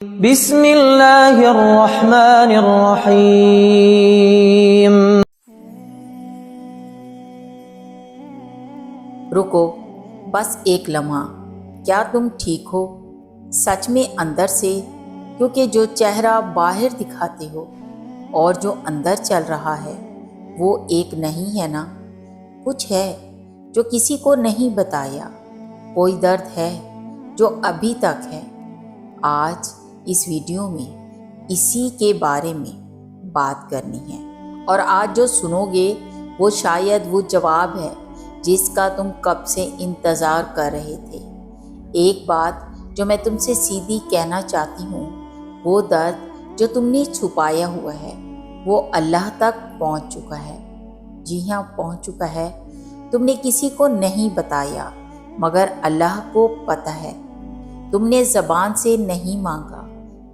بسم اللہ الرحمن الرحیم۔ رکو بس ایک لمحہ، کیا تم ٹھیک ہو سچ میں اندر سے؟ کیونکہ جو چہرہ باہر دکھاتے ہو اور جو اندر چل رہا ہے وہ ایک نہیں ہے نا؟ کچھ ہے جو کسی کو نہیں بتایا، کوئی درد ہے جو ابھی تک ہے۔ آج اس ویڈیو میں اسی کے بارے میں بات کرنی ہے، اور آج جو سنو گے وہ شاید وہ جواب ہے جس کا تم کب سے انتظار کر رہے تھے۔ ایک بات جو میں تم سے سیدھی کہنا چاہتی ہوں، وہ درد جو تم نے چھپایا ہوا ہے وہ اللہ تک پہنچ چکا ہے۔ جی ہاں، پہنچ چکا ہے۔ تم نے کسی کو نہیں بتایا مگر اللہ کو پتہ ہے۔ تم نے زبان سے نہیں مانگا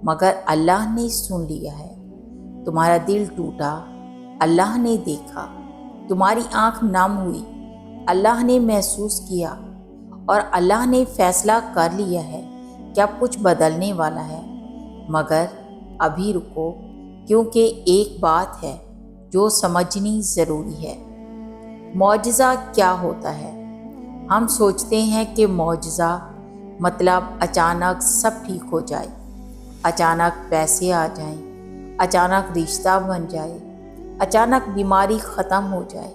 مگر اللہ نے سن لیا ہے۔ تمہارا دل ٹوٹا، اللہ نے دیکھا۔ تمہاری آنکھ نم ہوئی، اللہ نے محسوس کیا، اور اللہ نے فیصلہ کر لیا ہے کہ اب کچھ بدلنے والا ہے۔ مگر ابھی رکو، کیونکہ ایک بات ہے جو سمجھنی ضروری ہے۔ معجزہ کیا ہوتا ہے؟ ہم سوچتے ہیں کہ معجزہ مطلب اچانک سب ٹھیک ہو جائے، اچانک پیسے آ جائیں، اچانک رشتہ بن جائے، اچانک بیماری ختم ہو جائے۔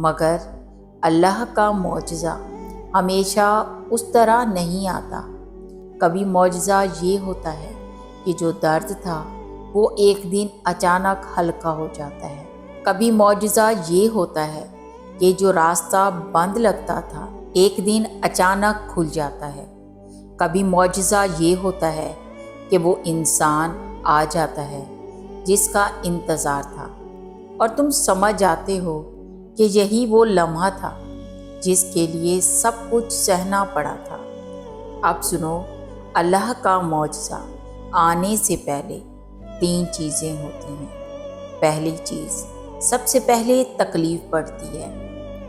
مگر اللہ کا معجزہ ہمیشہ اس طرح نہیں آتا۔ کبھی معجزہ یہ ہوتا ہے کہ جو درد تھا وہ ایک دن اچانک ہلکا ہو جاتا ہے۔ کبھی معجزہ یہ ہوتا ہے کہ جو راستہ بند لگتا تھا ایک دن اچانک کھل جاتا ہے۔ کبھی معجزہ یہ ہوتا ہے کہ وہ انسان آ جاتا ہے جس کا انتظار تھا، اور تم سمجھ جاتے ہو کہ یہی وہ لمحہ تھا جس کے لیے سب کچھ سہنا پڑا تھا۔ اب سنو، اللہ کا معجزہ آنے سے پہلے 3 چیزیں ہوتی ہیں۔ پہلی چیز، سب سے پہلے تکلیف پڑتی ہے۔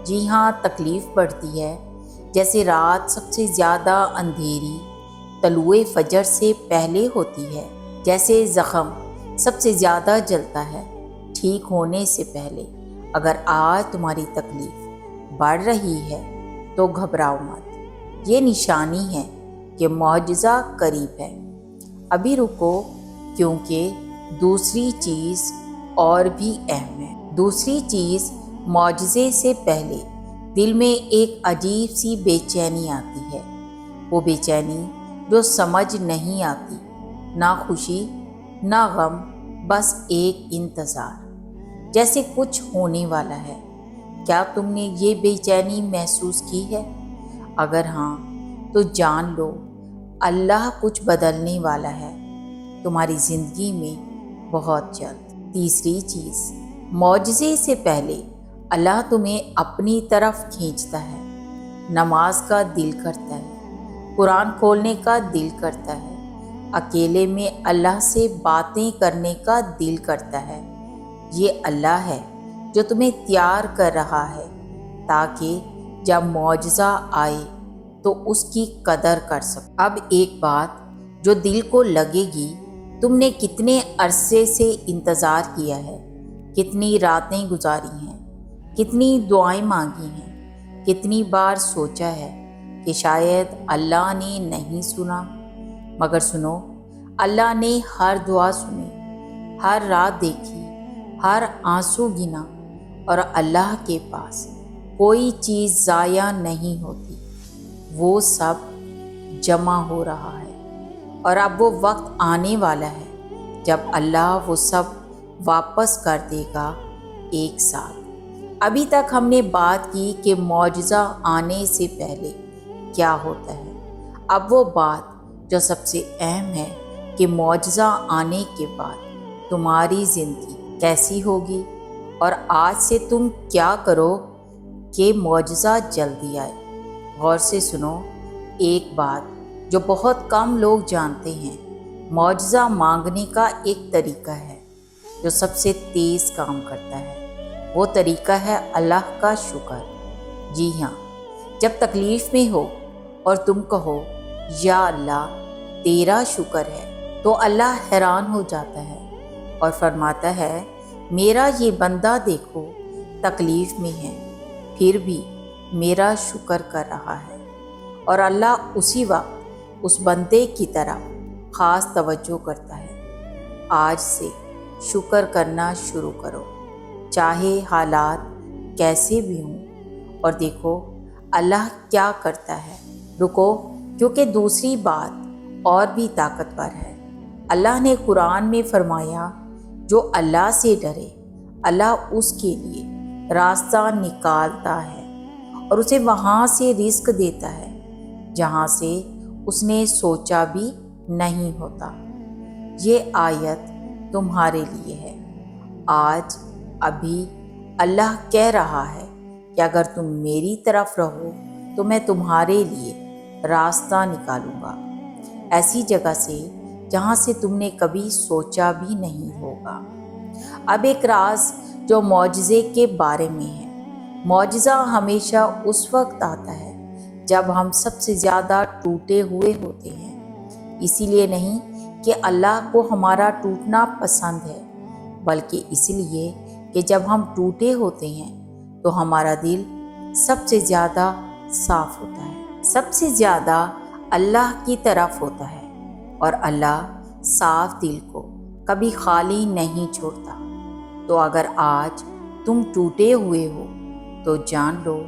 جی ہاں، تکلیف پڑتی ہے۔ جیسے رات سب سے زیادہ اندھیری طلوع فجر سے پہلے ہوتی ہے، جیسے زخم سب سے زیادہ جلتا ہے ٹھیک ہونے سے پہلے۔ اگر آج تمہاری تکلیف بڑھ رہی ہے تو گھبراؤ مت، یہ نشانی ہے کہ معجزہ قریب ہے۔ ابھی رکو، کیونکہ دوسری چیز اور بھی اہم ہے۔ دوسری چیز، معجزے سے پہلے دل میں ایک عجیب سی بے چینی آتی ہے۔ وہ بے چینی جو سمجھ نہیں آتی، نہ خوشی نہ غم، بس ایک انتظار، جیسے کچھ ہونے والا ہے۔ کیا تم نے یہ بے چینی محسوس کی ہے؟ اگر ہاں تو جان لو اللہ کچھ بدلنے والا ہے تمہاری زندگی میں بہت جلد۔ تیسری چیز، معجزے سے پہلے اللہ تمہیں اپنی طرف کھینچتا ہے۔ نماز کا دل کرتا ہے، قرآن کھولنے کا دل کرتا ہے، اکیلے میں اللہ سے باتیں کرنے کا دل کرتا ہے۔ یہ اللہ ہے جو تمہیں تیار کر رہا ہے تاکہ جب معجزہ آئے تو اس کی قدر کر سکو۔ اب ایک بات جو دل کو لگے گی، تم نے کتنے عرصے سے انتظار کیا ہے، کتنی راتیں گزاری ہیں، کتنی دعائیں مانگی ہیں، کتنی بار سوچا ہے کہ شاید اللہ نے نہیں سنا۔ مگر سنو، اللہ نے ہر دعا سنی، ہر رات دیکھی، ہر آنسو گنا، اور اللہ کے پاس کوئی چیز ضائع نہیں ہوتی۔ وہ سب جمع ہو رہا ہے، اور اب وہ وقت آنے والا ہے جب اللہ وہ سب واپس کر دے گا ایک ساتھ۔ ابھی تک ہم نے بات کی کہ معجزہ آنے سے پہلے کیا ہوتا ہے۔ اب وہ بات جو سب سے اہم ہے کہ معجزہ آنے کے بعد تمہاری زندگی کیسی ہوگی، اور آج سے تم کیا کرو کہ معجزہ جلدی آئے۔ غور سے سنو، ایک بات جو بہت کم لوگ جانتے ہیں، معجزہ مانگنے کا ایک طریقہ ہے جو سب سے تیز کام کرتا ہے۔ وہ طریقہ ہے اللہ کا شکر۔ جی ہاں، جب تکلیف میں ہو اور تم کہو یا اللہ تیرا شکر ہے، تو اللہ حیران ہو جاتا ہے اور فرماتا ہے میرا یہ بندہ دیکھو تکلیف میں ہے پھر بھی میرا شکر کر رہا ہے، اور اللہ اسی وقت اس بندے کی طرف خاص توجہ کرتا ہے۔ آج سے شکر کرنا شروع کرو، چاہے حالات کیسے بھی ہوں، اور دیکھو اللہ کیا کرتا ہے۔ رکو، کیونکہ دوسری بات اور بھی طاقتور ہے۔ اللہ نے قرآن میں فرمایا جو اللہ سے ڈرے اللہ اس کے لیے راستہ نکالتا ہے اور اسے وہاں سے رزق دیتا ہے جہاں سے اس نے سوچا بھی نہیں ہوتا۔ یہ آیت تمہارے لیے ہے۔ آج ابھی اللہ کہہ رہا ہے کہ اگر تم میری طرف رہو تو میں تمہارے لیے راستہ نکالوں گا، ایسی جگہ سے جہاں سے تم نے کبھی سوچا بھی نہیں ہوگا۔ اب ایک راز جو معجزے کے بارے میں ہے۔ معجزہ ہمیشہ اس وقت آتا ہے جب ہم سب سے زیادہ ٹوٹے ہوئے ہوتے ہیں، اسی لیے نہیں کہ اللہ کو ہمارا ٹوٹنا پسند ہے، بلکہ اس لیے کہ جب ہم ٹوٹے ہوتے ہیں تو ہمارا دل سب سے زیادہ صاف ہوتا ہے، سب سے زیادہ اللہ کی طرف ہوتا ہے، اور اللہ صاف دل کو کبھی خالی نہیں چھوڑتا۔ تو اگر آج تم ٹوٹے ہوئے ہو تو جان لو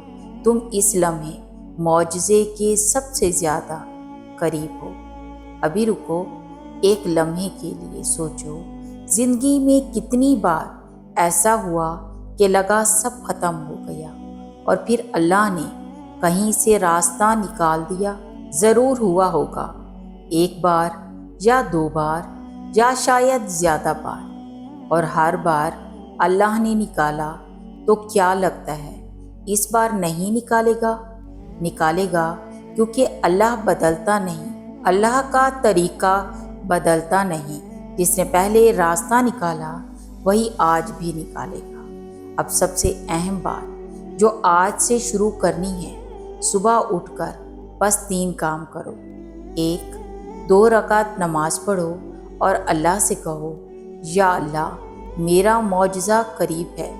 تم اس لمحے معجزے کے سب سے زیادہ قریب ہو۔ ابھی رکو، ایک لمحے کے لیے سوچو، زندگی میں کتنی بار ایسا ہوا کہ لگا سب ختم ہو گیا اور پھر اللہ نے کہیں سے راستہ نکال دیا؟ ضرور ہوا ہوگا، ایک بار یا دو بار یا شاید زیادہ بار، اور ہر بار اللہ نے نکالا تو کیا لگتا ہے اس بار نہیں نکالے گا؟ نکالے گا، کیونکہ اللہ بدلتا نہیں، اللہ کا طریقہ بدلتا نہیں۔ جس نے پہلے راستہ نکالا وہی آج بھی نکالے گا۔ اب سب سے اہم بات جو آج سے شروع کرنی ہے، صبح اٹھ کر بس 3 کام کرو۔ 1، 2 رکعت نماز پڑھو اور اللہ سے کہو یا اللہ میرا معجزہ قریب ہے،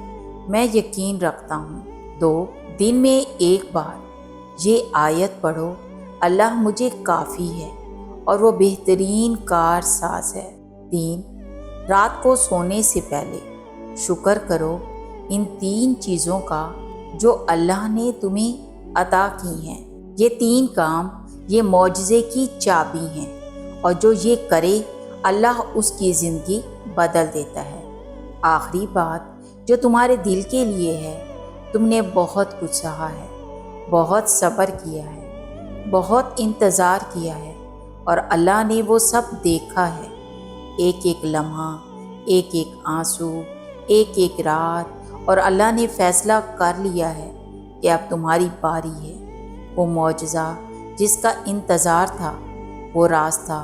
میں یقین رکھتا ہوں۔ 2، دن میں 1 بار یہ آیت پڑھو، اللہ مجھے کافی ہے اور وہ بہترین کار ساز ہے۔ 3، رات کو سونے سے پہلے شکر کرو ان 3 چیزوں کا جو اللہ نے تمہیں عطا کی ہیں۔ یہ 3 کام یہ معجزے کی چابی ہیں، اور جو یہ کرے اللہ اس کی زندگی بدل دیتا ہے۔ آخری بات جو تمہارے دل کے لیے ہے، تم نے بہت کچھ سہا ہے، بہت صبر کیا ہے، بہت انتظار کیا ہے، اور اللہ نے وہ سب دیکھا ہے۔ ایک ایک لمحہ، ایک ایک آنسو، ایک ایک رات، اور اللہ نے فیصلہ کر لیا ہے کہ اب تمہاری باری ہے۔ وہ معجزہ جس کا انتظار تھا، وہ راستہ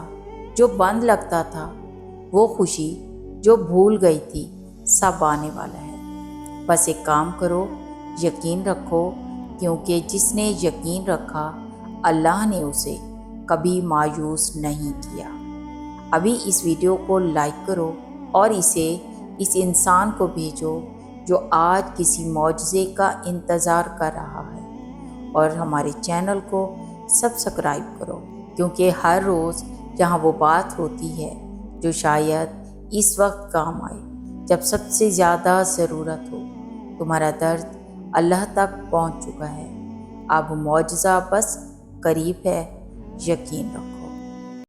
جو بند لگتا تھا، وہ خوشی جو بھول گئی تھی، سب آنے والا ہے۔ بس ایک کام کرو، یقین رکھو، کیونکہ جس نے یقین رکھا اللہ نے اسے کبھی مایوس نہیں کیا۔ ابھی اس ویڈیو کو لائک کرو اور اسے اس انسان کو بھیجو جو آج کسی معجزے کا انتظار کر رہا ہے، اور ہمارے چینل کو سبسکرائب کرو، کیونکہ ہر روز یہاں وہ بات ہوتی ہے جو شاید اس وقت کام آئے جب سب سے زیادہ ضرورت ہو۔ تمہارا درد اللہ تک پہنچ چکا ہے، اب معجزہ بس قریب ہے، یقین رکھو۔